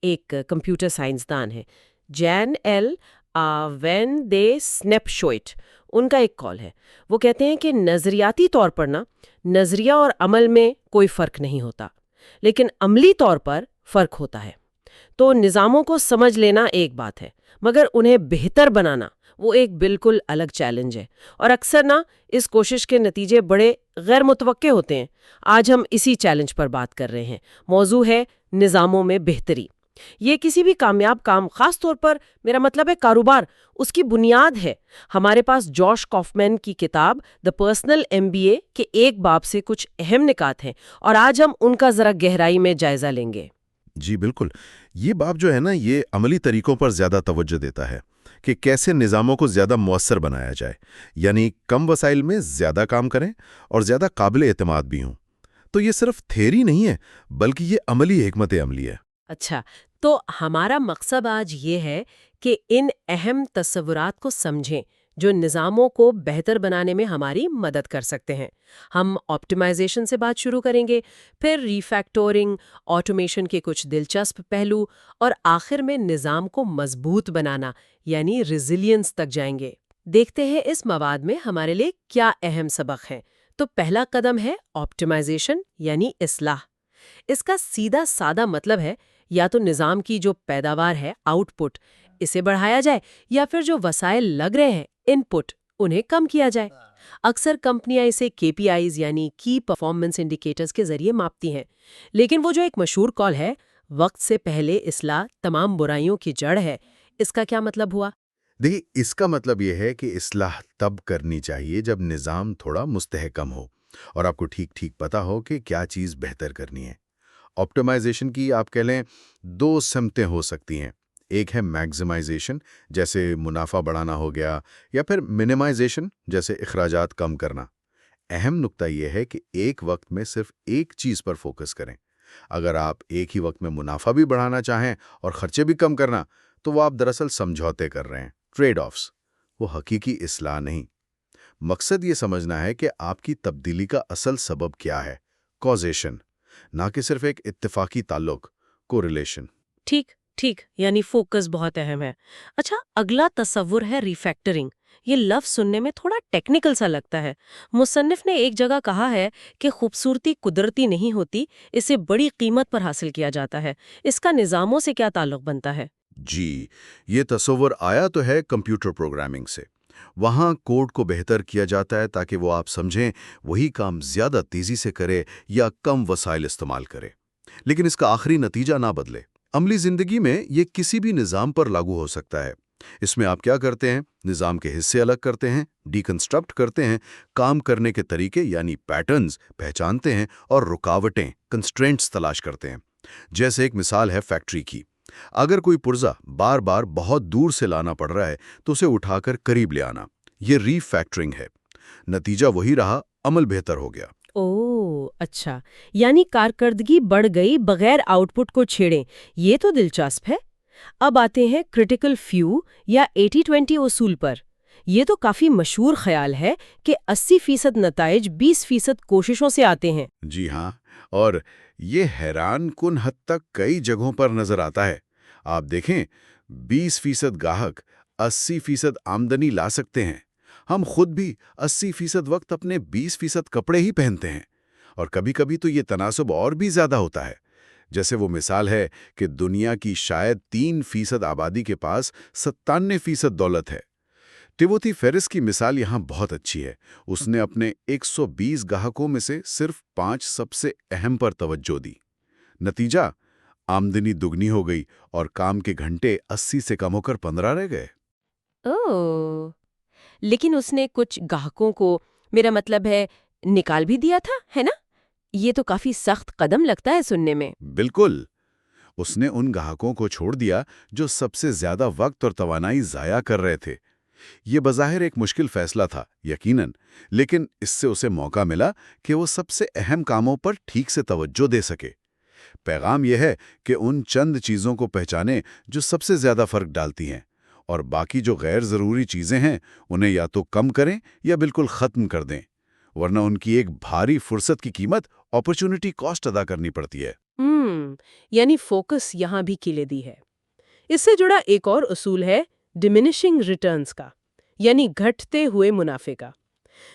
ایک کمپیوٹر سائنسدان ہیں، جین ایل وین دے سنیپشوئٹ، ان کا ایک کال ہے۔ وہ کہتے ہیں کہ نظریاتی طور پر نا نظریہ اور عمل میں کوئی فرق نہیں ہوتا، لیکن عملی طور پر فرق ہوتا ہے۔ تو نظاموں کو سمجھ لینا ایک بات ہے، مگر انہیں بہتر بنانا وہ ایک بالکل الگ چیلنج ہے، اور اکثر نا اس کوشش کے نتیجے بڑے غیر متوقع ہوتے ہیں۔ آج ہم اسی چیلنج پر بات کر رہے ہیں۔ موضوع ہے نظاموں میں بہتری۔ یہ کسی بھی کامیاب کام، خاص طور پر میرا مطلب ہے کاروبار، اس کی بنیاد ہے۔ ہمارے پاس جوش کافمین کی کتاب دی پرسنل MBA کے ایک باب سے کچھ اہم نکات ہیں، اور آج ہم ان کا ذرا گہرائی میں جائزہ لیں گے۔ جی بالکل، یہ باب جو ہے نا یہ عملی طریقوں پر زیادہ توجہ دیتا ہے کہ کیسے نظاموں کو زیادہ مؤثر بنایا جائے، یعنی کم وسائل میں زیادہ کام کریں اور زیادہ قابل اعتماد بھی ہوں۔ تو یہ صرف تھیوری نہیں ہے، بلکہ یہ عملی حکمت عملی ہے۔ اچھا، تو ہمارا مقصد آج یہ ہے کہ ان اہم تصورات کو سمجھیں جو نظاموں کو بہتر بنانے میں ہماری مدد کر سکتے ہیں۔ ہم آپٹیمائزیشن سے بات شروع کریں گے، پھر ریفیکٹورنگ، آٹومیشن کے کچھ دلچسپ پہلو، اور آخر میں نظام کو مضبوط بنانا یعنی ریزیلینس تک جائیں گے۔ دیکھتے ہیں اس مواد میں ہمارے لیے کیا اہم سبق ہیں۔ تو پہلا قدم ہے آپٹیمائزیشن یعنی اصلاح۔ اس کا سیدھا سادہ مطلب ہے یا تو نظام کی جو پیداوار ہے، آؤٹ پٹ، اسے بڑھایا جائے، یا پھر جو وسائل لگ رہے ہیں، ان پٹ، انہیں کم کیا جائے۔ اکثر کمپنیاں اسے KPIs یعنی کی پرفارمنس انڈیکیٹرز کے ذریعے ماپتی ہیں، لیکن وہ جو ایک مشہور کال ہے وقت سے پہلے اصلاح تمام برائیوں کی جڑ ہے، اس کا کیا مطلب ہوا؟ دیکھیے، اس کا مطلب یہ ہے کہ اصلاح تب کرنی چاہیے جب نظام تھوڑا مستحکم ہو اور آپ کو ٹھیک پتا ہو کہ کیا چیز بہتر کرنی ہے۔ آپٹیمائزیشن کی آپ کہہ لیں دو سمتیں ہو سکتی ہیں۔ ایک ہے میگزیمائزیشن، جیسے منافع بڑھانا ہو گیا، یا پھر منیمائزیشن، جیسے اخراجات کم کرنا۔ اہم نکتہ یہ ہے کہ ایک وقت میں صرف ایک چیز پر فوکس کریں۔ اگر آپ ایک ہی وقت میں منافع بھی بڑھانا چاہیں اور خرچے بھی کم کرنا، تو وہ آپ دراصل سمجھوتے کر رہے ہیں، ٹریڈ آفس، وہ حقیقی اصلاح نہیں۔ مقصد یہ سمجھنا ہے کہ آپ کی تبدیلی کا اصل سبب کیا ہے، کازیشن، نہ کہ صرف ایک اتفاقی تعلق، کوریلیشن۔ ٹھیک، یعنی فوکس بہت اہم ہے۔ اچھا، اگلا تصور ہے ریفیکٹرنگ۔ یہ لفظ سننے میں تھوڑا ٹیکنیکل سا لگتا ہے۔ مصنف نے ایک جگہ کہا ہے کہ خوبصورتی قدرتی نہیں ہوتی، اسے بڑی قیمت پر حاصل کیا جاتا ہے۔ اس کا نظاموں سے کیا تعلق بنتا ہے؟ جی، یہ تصور آیا تو ہے کمپیوٹر پروگرامنگ سے۔ وہاں کوڈ کو بہتر کیا جاتا ہے تاکہ وہ آپ سمجھیں وہی کام زیادہ تیزی سے کرے یا کم وسائل استعمال کرے، لیکن اس کا آخری نتیجہ نہ بدلے۔ عملی زندگی میں یہ کسی بھی نظام پر لاگو ہو سکتا ہے۔ اس میں آپ کیا کرتے ہیں؟ نظام کے حصے الگ کرتے ہیں، ڈیکنسٹرکٹ کرتے ہیں، کام کرنے کے طریقے یعنی پیٹرنز پہچانتے ہیں، اور رکاوٹیں، کنسٹرینٹس تلاش کرتے ہیں۔ جیسے ایک مثال ہے فیکٹری کی۔ اگر کوئی پرزہ بار بار بہت دور سے لانا پڑ رہا ہے تو اسے اٹھا کر قریب لے آنا، یہ ری فیکٹرنگ ہے۔ نتیجہ وہی رہا، عمل بہتر ہو گیا۔ اچھا، یعنی کارکردگی بڑھ گئی بغیر آؤٹ پٹ کو چھیڑیں۔ یہ تو دلچسپ ہے۔ اب آتے ہیں کرٹیکل فیو یا 80-20 اصول پر۔ یہ تو کافی مشہور خیال ہے کہ 80% نتائج 20% کوششوں سے آتے ہیں۔ جی ہاں، اور یہ حیران کن حد تک کئی جگہوں پر نظر آتا ہے۔ آپ دیکھیں، 20% گاہک 80% آمدنی لا سکتے ہیں۔ ہم خود بھی 80% وقت اپنے 20% کپڑے ہی پہنتے ہیں، اور کبھی کبھی تو یہ تناسب اور بھی زیادہ ہوتا ہے۔ جیسے وہ مثال ہے کہ دنیا کی شاید 3% آبادی کے پاس 97% دولت ہے۔ ٹیموتھی فیرس کی مثال یہاں بہت اچھی ہے۔ اس نے اپنے 120 گاہکوں میں سے صرف 5 سب سے اہم پر توجہ دی۔ نتیجہ، آمدنی دگنی ہو گئی اور کام کے گھنٹے 80 سے کم ہو کر 15 رہ گئے۔ لیکن اس نے کچھ گاہکوں کو، میرا مطلب ہے، نکال بھی دیا تھا، ہے نا؟ یہ تو کافی سخت قدم لگتا ہے سننے میں۔ بالکل، اس نے ان گاہکوں کو چھوڑ دیا جو سب سے زیادہ وقت اور توانائی ضائع کر رہے تھے۔ یہ بظاہر ایک مشکل فیصلہ تھا، یقیناً، لیکن اس سے اسے موقع ملا کہ وہ سب سے اہم کاموں پر ٹھیک سے توجہ دے سکے۔ پیغام یہ ہے کہ ان چند چیزوں کو پہچانیں جو سب سے زیادہ فرق ڈالتی ہیں، اور باقی جو غیر ضروری چیزیں ہیں انہیں یا تو کم کریں یا بالکل ختم کر دیں، ورنہ ان کی ایک بھاری فرصت کی قیمت، اپرچونٹی کاسٹ ادا کرنی پڑتی ہے۔ یعنی فوکس یہاں بھی کلیدی ہے۔ اس سے جڑا ایک اور اصول ہے ڈیمینشنگ ریٹرنز کا، یعنی گھٹتے ہوئے منافع کا۔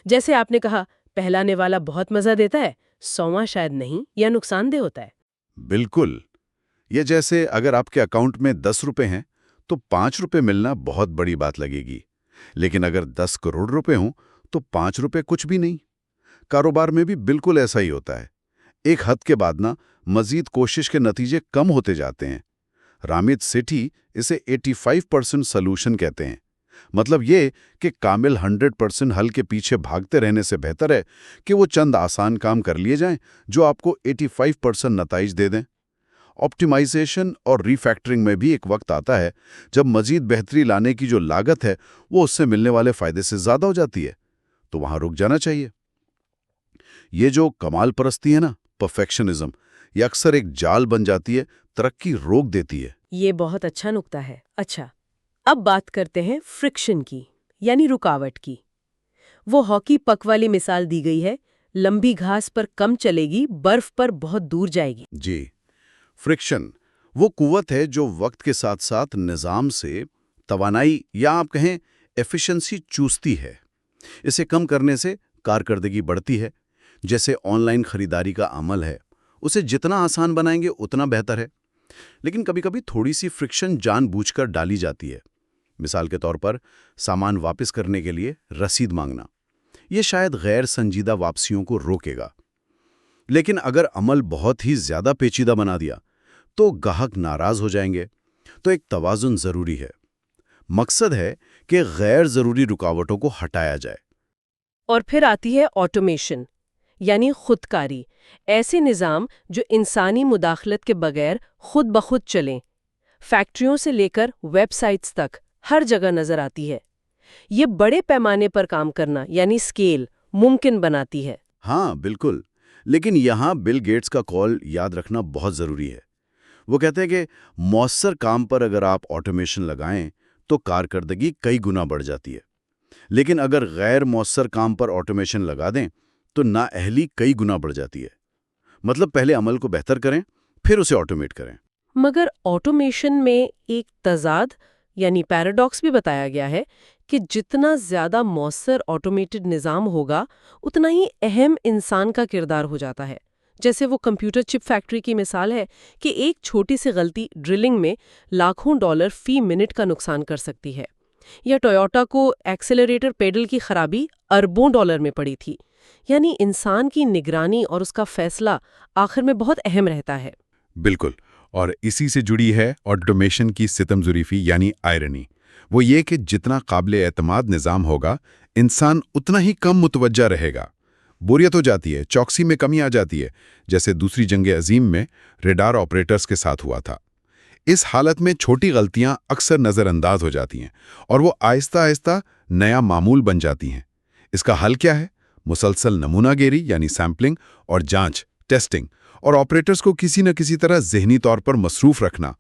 جیسے آپ نے کہا، پہلانے والا بہت مزہ دیتا ہے، 100واں شاید نہیں یا نقصان دہ ہوتا ہے۔ بالکل، یہ جیسے اگر آپ کے اکاؤنٹ میں 10 روپے ہیں تو 5 روپے ملنا بہت بڑی بات لگے گی، لیکن اگر 10 کروڑ روپے ہوں تو 5 روپے کچھ بھی نہیں۔ کاروبار میں بھی بالکل ایسا ہی ہوتا ہے۔ ایک حد کے بعد نا مزید کوشش کے نتیجے کم ہوتے جاتے ہیں۔ رامیت سیٹھی اسے 85% سلوشن کہتے ہیں۔ مطلب یہ کہ کامل 100% حل کے پیچھے بھاگتے رہنے سے بہتر ہے کہ وہ چند آسان کام کر لیے جائیں جو آپ کو 85% نتائج دے دیں۔ آپٹیمائزیشن اور ریفیکٹرنگ میں بھی ایک وقت آتا ہے جب مزید بہتری لانے کی جو لاگت ہے وہ اس سے ملنے والے فائدے سے زیادہ ہو جاتی ہے، تو وہاں رک جانا چاہیے۔ یہ جو کمال پرستی ہے نا، پرفیکشنزم، یہ اکثر ایک جال بن جاتی ہے، ترقی روک دیتی ہے۔ یہ بہت اچھا نکتہ ہے۔ اچھا، اب بات کرتے ہیں فرکشن کی، یعنی رکاوٹ کی۔ وہ ہاکی پک والی مثال دی گئی ہے، لمبی گھاس پر کم چلے گی، برف پر بہت دور جائے گی۔ جی، فرکشن وہ قوت ہے جو وقت کے ساتھ ساتھ نظام سے توانائی یا آپ کہیں ایفیشنسی چوستی ہے۔ اسے کم کرنے سے کارکردگی بڑھتی ہے۔ جیسے آن لائن خریداری کا عمل ہے، اسے جتنا آسان بنائیں گے اتنا بہتر ہے۔ لیکن کبھی کبھی تھوڑی سی فرکشن جان بوجھ کر ڈالی جاتی ہے۔ مثال کے طور پر سامان واپس کرنے کے لیے رسید مانگنا، یہ شاید غیر سنجیدہ واپسیوں کو روکے گا۔ لیکن اگر عمل بہت ہی زیادہ پیچیدہ بنا دیا تو گاہک ناراض ہو جائیں گے۔ تو ایک توازن ضروری ہے۔ مقصد ہے کہ غیر ضروری رکاوٹوں کو ہٹایا جائے۔ اور پھر آتی ہے آٹومیشن، یعنی خودکاری، ایسے نظام جو انسانی مداخلت کے بغیر خود بخود چلیں۔ فیکٹریوں سے لے کر ویب سائٹس تک ہر جگہ نظر آتی ہے۔ یہ بڑے پیمانے پر کام کرنا، یعنی اسکیل، ممکن بناتی ہے۔ ہاں بالکل، لیکن یہاں بل گیٹس کا کال یاد رکھنا بہت ضروری ہے۔ وہ کہتے ہیں کہ مؤثر کام پر اگر آپ آٹومیشن لگائیں تو کارکردگی کئی گنا بڑھ جاتی ہے، لیکن اگر غیر مؤثر کام پر آٹومیشن لگا دیں تو نااہلی کئی گنا بڑھ جاتی ہے۔ مطلب پہلے عمل کو بہتر کریں، پھر اسے آٹومیٹ کریں۔ مگر آٹومیشن میں ایک تضاد، یعنی پیراڈاکس بھی بتایا گیا ہے کہ جتنا زیادہ مؤثر آٹومیٹڈ نظام ہوگا اتنا ہی اہم انسان کا کردار ہو جاتا ہے۔ جیسے وہ کمپیوٹر چپ فیکٹری کی مثال ہے کہ ایک چھوٹی سی غلطی ڈرلنگ میں لاکھوں ڈالر فی منٹ کا نقصان کر سکتی ہے، یا ٹویوٹا کو ایکسیلریٹر پیڈل کی خرابی اربوں ڈالر میں پڑی تھی۔ یعنی انسان کی نگرانی اور اس کا فیصلہ آخر میں بہت اہم رہتا ہے۔ بالکل، اور اسی سے جڑی ہے آٹومیشن کی ستم ظریفی یعنی آئرنی۔ وہ یہ کہ جتنا قابل اعتماد نظام ہوگا، انسان اتنا ہی کم متوجہ رہے گا۔ بوریت ہو جاتی ہے، چوکسی میں کمی آ جاتی ہے، جیسے دوسری جنگ عظیم میں ریڈار آپریٹرز کے ساتھ ہوا تھا۔ اس حالت میں چھوٹی غلطیاں اکثر نظر انداز ہو جاتی ہیں اور وہ آہستہ آہستہ نیا معمول بن جاتی ہیں۔ اس کا حل کیا ہے؟ مسلسل نمونہ گیری یعنی سیمپلنگ اور جانچ، ٹیسٹنگ، اور آپریٹرز کو کسی نہ کسی طرح ذہنی طور پر مصروف رکھنا۔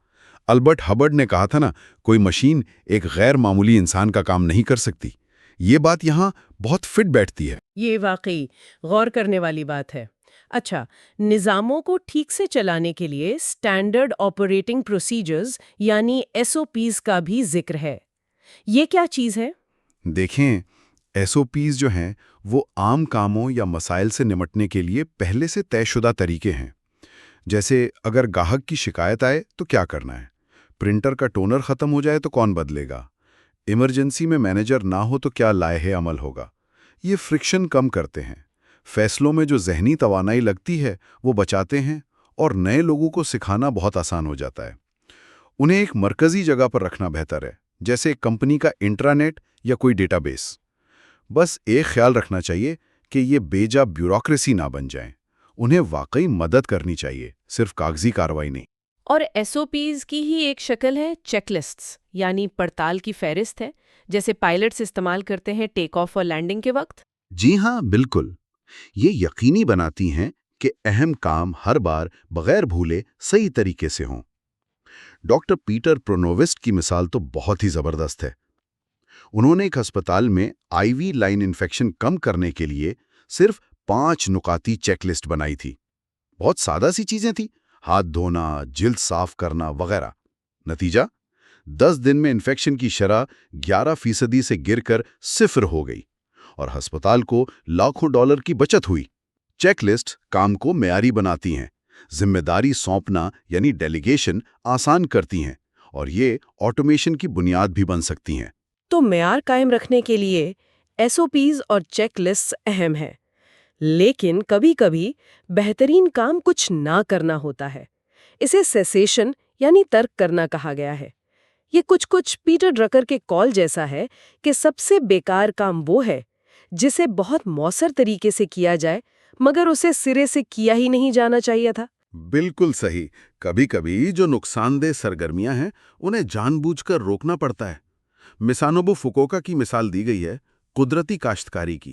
البرٹ ہبرڈ نے کہا تھا نا، کوئی مشین ایک غیر معمولی انسان کا کام نہیں کر سکتی۔ یہ بات یہاں بہت فٹ بیٹھتی ہے۔ یہ واقعی غور کرنے والی بات ہے۔ اچھا، نظاموں کو ٹھیک سے چلانے کے لیے اسٹینڈرڈ آپریٹنگ پروسیجرز یعنی SOPs کا بھی ذکر ہے۔ یہ کیا چیز ہے؟ دیکھیں، SOPs جو ہیں وہ عام کاموں یا مسائل سے نمٹنے کے لیے پہلے سے طے شدہ طریقے ہیں۔ جیسے اگر گاہک کی شکایت آئے تو کیا کرنا ہے، پرنٹر کا ٹونر ختم ہو جائے تو کون بدلے گا، ایمرجنسی میں مینیجر نہ ہو تو کیا لائحہ عمل ہوگا۔ یہ فرکشن کم کرتے ہیں، فیصلوں میں جو ذہنی توانائی لگتی ہے وہ بچاتے ہیں، اور نئے لوگوں کو سکھانا بہت آسان ہو جاتا ہے۔ انہیں ایک مرکزی جگہ پر رکھنا بہتر ہے، جیسے ایک کمپنی کا انٹرانیٹ یا کوئی ڈیٹا بیس۔ بس ایک خیال رکھنا چاہیے کہ یہ بے جا بیوروکریسی نہ بن جائیں۔ انہیں واقعی مدد کرنی چاہیے، صرف کاغذی کارروائی نہیں۔ اور SOPs کی ہی ایک شکل ہے چیک لسٹس، یعنی پڑتال کی فہرست ہے، جیسے پائلٹس استعمال کرتے ہیں ٹیک آف اور لینڈنگ کے وقت۔ جی ہاں بالکل، یہ یقینی بناتی ہیں کہ اہم کام ہر بار بغیر بھولے صحیح طریقے سے ہوں۔ ڈاکٹر پیٹر پرونووسٹ کی مثال تو بہت ہی زبردست ہے۔ انہوں نے ایک ہسپتال میں IV لائن انفیکشن کم کرنے کے لیے صرف 5 نکاتی چیک لسٹ بنائی تھی۔ بہت سادہ سی چیزیں تھیں، ہاتھ دھونا، جلد صاف کرنا وغیرہ۔ نتیجہ 10 دن میں انفیکشن کی شرح 11% سے گر کر 0 ہو گئی اور ہسپتال کو لاکھوں ڈالر کی بچت ہوئی۔ چیک لسٹ کام کو معیاری بناتی ہیں، ذمہ داری سونپنا یعنی ڈیلیگیشن آسان کرتی ہیں، اور یہ آٹومیشن کی بنیاد بھی بن سکتی ہیں۔ تو معیار قائم رکھنے کے لیے SOPs اور چیک لسٹ اہم ہے، لیکن کبھی کبھی بہترین کام کچھ نہ کرنا ہوتا ہے۔ اسے سیسیشن یعنی ترک کرنا کہا گیا ہے۔ یہ کچھ پیٹر ڈرکر کے کال جیسا ہے کہ سب سے بیکار کام وہ ہے جسے بہت مؤثر طریقے سے کیا جائے مگر اسے سرے سے کیا ہی نہیں جانا چاہیے تھا۔ بالکل صحیح۔ کبھی کبھی جو نقصان دہ سرگرمیاں ہیں انہیں جان بوجھ کر روکنا پڑتا ہے۔ مسانوبو فوکوکا کی مثال دی گئی ہے قدرتی کاشتکاری کی۔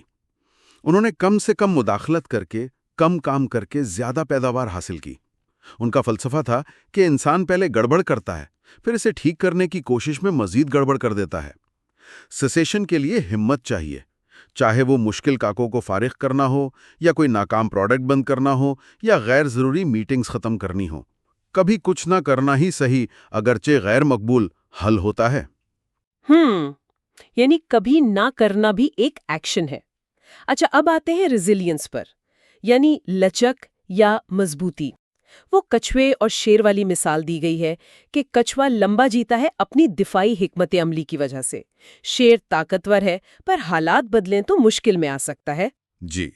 انہوں نے کم سے کم مداخلت کر کے، کم کام کر کے زیادہ پیداوار حاصل کی۔ ان کا فلسفہ تھا کہ انسان پہلے گڑبڑ کرتا ہے، پھر اسے ٹھیک کرنے کی کوشش میں مزید گڑبڑ کر دیتا ہے۔ سیسیشن کے لیے ہمت چاہیے، چاہے وہ مشکل کاکوں کو فارغ کرنا ہو، یا کوئی ناکام پروڈکٹ بند کرنا ہو، یا غیر ضروری میٹنگز ختم کرنی ہو۔ کبھی کچھ نہ کرنا ہی صحیح، اگرچہ غیر مقبول، حل ہوتا ہے۔ یعنی کبھی نہ کرنا بھی ایک ایکشن ہے۔ اچھا، اب آتے ہیں ریزیلینس پر، یعنی لچک یا مضبوطی۔ وہ کچھوے اور شیر والی مثال دی گئی ہے کہ کچھوا لمبا جیتا ہے اپنی دفاعی حکمت عملی کی وجہ سے، شیر طاقتور ہے پر حالات بدلیں تو مشکل میں آ سکتا ہے۔ جی،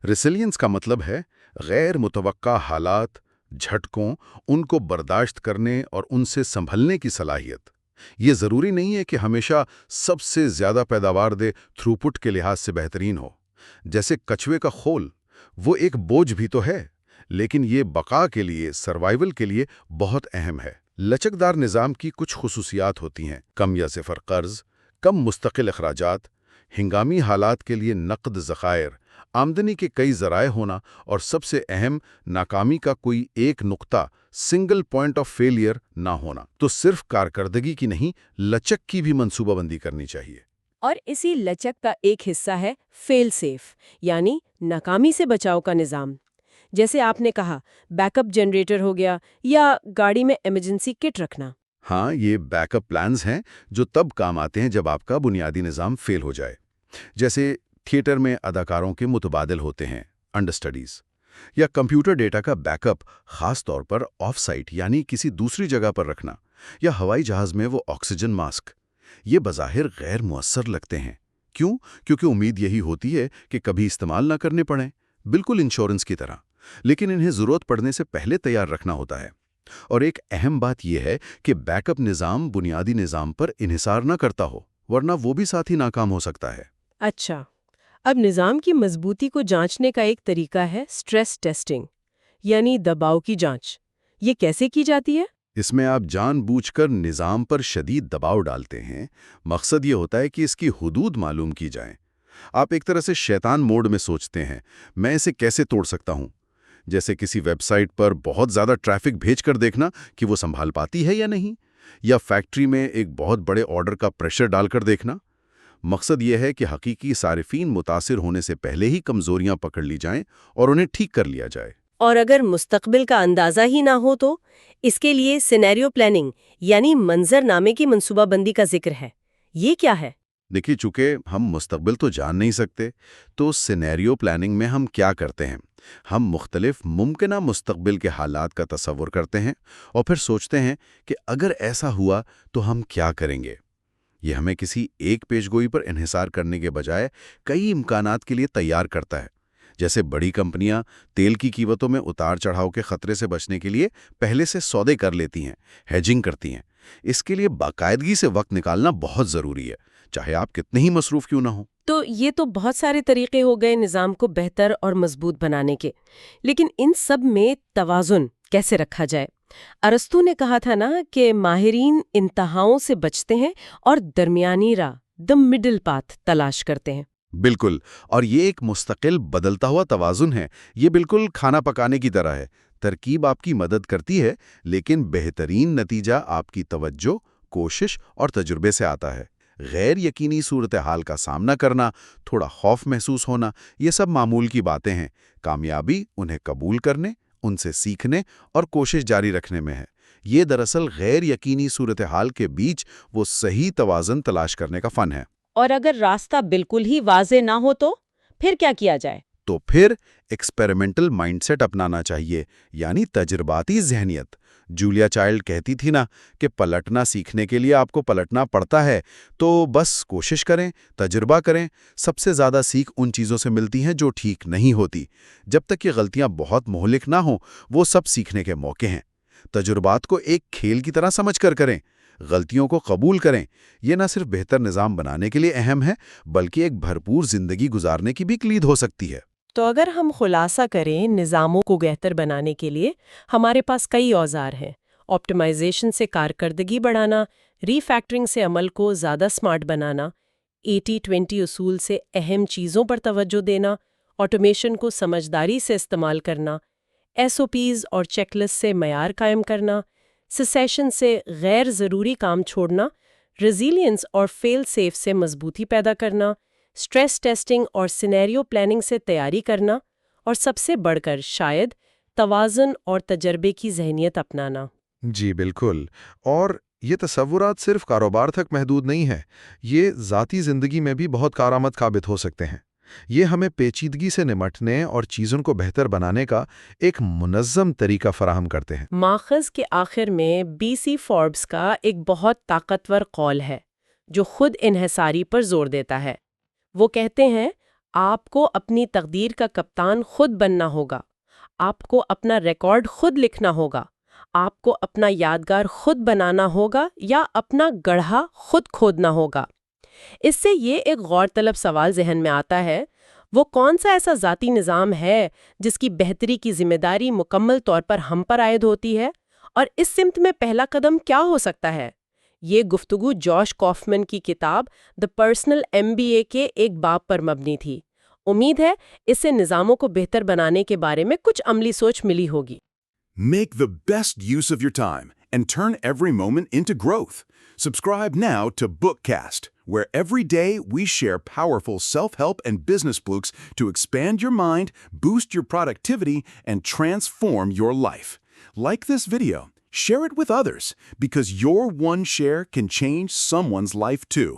ریسیلینس کا مطلب ہے غیر متوقع حالات، جھٹکوں، ان کو برداشت کرنے اور ان سے سنبھلنے کی صلاحیت۔ یہ ضروری نہیں ہے کہ ہمیشہ سب سے زیادہ پیداوار دے تھروپٹ کے لحاظ سے بہترین ہو۔ جیسے کچھوے کا خول، وہ ایک بوجھ بھی تو ہے، لیکن یہ بقا کے لیے، سروائیول کے لیے بہت اہم ہے۔ لچکدار نظام کی کچھ خصوصیات ہوتی ہیں: کم یا صفر قرض، کم مستقل اخراجات، ہنگامی حالات کے لیے نقد ذخائر، آمدنی کے کئی ذرائع ہونا، اور سب سے اہم، ناکامی کا کوئی ایک نقطہ، سنگل پوائنٹ آف فیلئر نہ ہونا۔ تو صرف کارکردگی کی نہیں، لچک کی بھی منصوبہ بندی کرنی چاہیے۔ اور اسی لچک کا ایک حصہ ہے فیل سیف، یعنی ناکامی سے بچاؤ کا نظام۔ جیسے آپ نے کہا، بیک اپ جنریٹر ہو گیا یا گاڑی میں ایمرجنسی کٹ رکھنا۔ ہاں، یہ بیک اپ پلانز ہیں جو تب کام آتے ہیں جب آپ کا بنیادی نظام فیل ہو جائے۔ جیسے تھیٹر میں اداکاروں کے متبادل ہوتے ہیں، انڈرسٹڈیز، یا کمپیوٹر ڈیٹا کا بیک اپ، خاص طور پر آف سائٹ یعنی کسی دوسری جگہ پر رکھنا، یا ہوائی جہاز میں وہ آکسیجن ماسک۔ یہ بظاہر غیر مؤثر لگتے ہیں۔ کیوں؟ کیونکہ امید یہی ہوتی ہے کہ کبھی استعمال نہ کرنے پڑیں، بالکل انشورنس کی طرح، لیکن انہیں ضرورت پڑنے سے پہلے تیار رکھنا ہوتا ہے۔ اور ایک اہم بات یہ ہے کہ بیک اپ نظام بنیادی نظام پر انحصار نہ کرتا ہو، ورنہ وہ بھی ساتھ ہی ناکام ہو سکتا ہے۔ اچھا، اب نظام کی مضبوطی کو جانچنے کا ایک طریقہ ہے سٹریس ٹیسٹنگ، یعنی دباؤ کی جانچ۔ یہ کیسے کی جاتی ہے؟ اس میں آپ جان بوجھ کر نظام پر شدید دباؤ ڈالتے ہیں۔ مقصد یہ ہوتا ہے کہ اس کی حدود معلوم کی جائیں۔ آپ ایک طرح سے شیطان موڈ میں سوچتے ہیں، میں اسے کیسے توڑ سکتا ہوں؟ جیسے کسی ویب سائٹ پر بہت زیادہ ٹریفک بھیج کر دیکھنا کہ وہ سنبھال پاتی ہے یا نہیں، یا فیکٹری میں ایک بہت بڑے آرڈر کا پریشر ڈال کر دیکھنا۔ مقصد یہ ہے کہ حقیقی صارفین متاثر ہونے سے پہلے ہی کمزوریاں پکڑ لی جائیں اور انہیں ٹھیک کر لیا جائے۔ اور اگر مستقبل کا اندازہ ہی نہ ہو تو اس کے لیے سینیریو پلاننگ یعنی منظر نامے کی منصوبہ بندی کا ذکر ہے۔ یہ کیا ہے؟ دیکھیے، چونکہ ہم مستقبل تو جان نہیں سکتے، تو سینیریو پلاننگ میں ہم کیا کرتے ہیں؟ ہم مختلف ممکنہ مستقبل کے حالات کا تصور کرتے ہیں اور پھر سوچتے ہیں کہ اگر ایسا ہوا تو ہم کیا کریں گے۔ یہ ہمیں کسی ایک پیش گوئی پر انحصار کرنے کے بجائے کئی امکانات کے لیے تیار کرتا ہے۔ جیسے بڑی کمپنیاں تیل کی قیمتوں میں اتار چڑھاؤ کے خطرے سے بچنے کے لیے پہلے سے سودے کر لیتی ہیں، ہیجنگ کرتی ہیں۔ اس کے لیے باقاعدگی سے وقت نکالنا بہت ضروری ہے، چاہے آپ کتنے ہی مصروف کیوں نہ ہوں۔ تو یہ تو بہت سارے طریقے ہو گئے نظام کو بہتر اور مضبوط بنانے کے، لیکن ان سب میں توازن کیسے رکھا جائے؟ ارسطو نے کہا تھا نا کہ ماہرین انتہاؤں سے بچتے ہیں اور درمیانی راہ، the middle path تلاش کرتے ہیں۔ بالکل، اور یہ ایک مستقل بدلتا ہوا توازن ہے۔ یہ بالکل کھانا پکانے کی طرح ہے۔ ترکیب آپ کی مدد کرتی ہے، لیکن بہترین نتیجہ آپ کی توجہ، کوشش اور تجربے سے آتا ہے۔ غیر یقینی صورتحال کا سامنا کرنا، تھوڑا خوف محسوس ہونا، یہ سب معمول کی باتیں ہیں۔ کامیابی انہیں قبول کرنے ان سے سیکھنے اور کوشش جاری رکھنے میں ہے۔ یہ دراصل غیر یقینی صورتحال کے بیچ وہ صحیح توازن تلاش کرنے کا فن ہے۔ اور اگر راستہ بالکل ہی واضح نہ ہو تو پھر کیا کیا جائے؟ تو پھر ایکسپیریمنٹل مائنڈ سیٹ اپنانا چاہیے، یعنی تجرباتی ذہنیت۔ جولیا چائلڈ کہتی تھی نا کہ پلٹنا سیکھنے کے لیے آپ کو پلٹنا پڑتا ہے، تو بس کوشش کریں، تجربہ کریں۔ سب سے زیادہ سیکھ ان چیزوں سے ملتی ہیں جو ٹھیک نہیں ہوتی۔ جب تک یہ غلطیاں بہت مہلک نہ ہوں، وہ سب سیکھنے کے موقع ہیں۔ تجربات کو ایک کھیل کی طرح سمجھ کر کریں، غلطیوں کو قبول کریں۔ یہ نہ صرف بہتر نظام بنانے کے لیے اہم ہے، بلکہ ایک بھرپور زندگی گزارنے کی بھی کلید ہو سکتی ہے۔ تو اگر ہم خلاصہ کریں نظاموں کو بہتر بنانے کے لیے ہمارے پاس کئی اوزار ہیں۔ آپٹیمائزیشن سے کارکردگی بڑھانا، ری فیکٹرنگ سے عمل کو زیادہ سمارٹ بنانا، 80-20 اصول سے اہم چیزوں پر توجہ دینا، آٹومیشن کو سمجھداری سے استعمال کرنا، SOPs اور چیک لسٹ سے معیار قائم کرنا، سیسیشن سے غیر ضروری کام چھوڑنا، ریزیلینس اور فیل سیف سے مضبوطی پیدا کرنا، اسٹریس ٹیسٹنگ اور سینیریو پلاننگ سے تیاری کرنا، اور سب سے بڑھ کر شاید توازن اور تجربے کی ذہنیت اپنانا۔ جی بالکل، اور یہ تصورات صرف کاروبار تک محدود نہیں ہے، یہ ذاتی زندگی میں بھی بہت کارآمد ثابت ہو سکتے ہیں۔ یہ ہمیں پیچیدگی سے نمٹنے اور چیزوں کو بہتر بنانے کا ایک منظم طریقہ فراہم کرتے ہیں۔ ماخذ کے آخر میں BC فوربس کا ایک بہت طاقتور قول ہے جو خود انحصاری پر زور دیتا ہے۔ وہ کہتے ہیں، آپ کو اپنی تقدیر کا کپتان خود بننا ہوگا، آپ کو اپنا ریکارڈ خود لکھنا ہوگا، آپ کو اپنا یادگار خود بنانا ہوگا یا اپنا گڑھا خود کھودنا ہوگا۔ اس سے یہ ایک غور طلب سوال ذہن میں آتا ہے، وہ کون سا ایسا ذاتی نظام ہے جس کی بہتری کی ذمہ داری مکمل طور پر ہم پر عائد ہوتی ہے، اور اس سمت میں پہلا قدم کیا ہو سکتا ہے؟ یہ گفتگو جوش کافمن کی کتاب دی پرسنل MBA کے ایک باب پر مبنی تھی۔ امید ہے اس سے نظاموں کو بہتر بنانے کے بارے میں کچھ عملی سوچ ملی ہوگی۔ Make the best use of your time and turn every moment into growth. Subscribe now to Bookcast, where every day we share powerful self-help and business books to expand your mind, boost your productivity, and transform your life. Like this video, share it with others, because your one share can change someone's life too.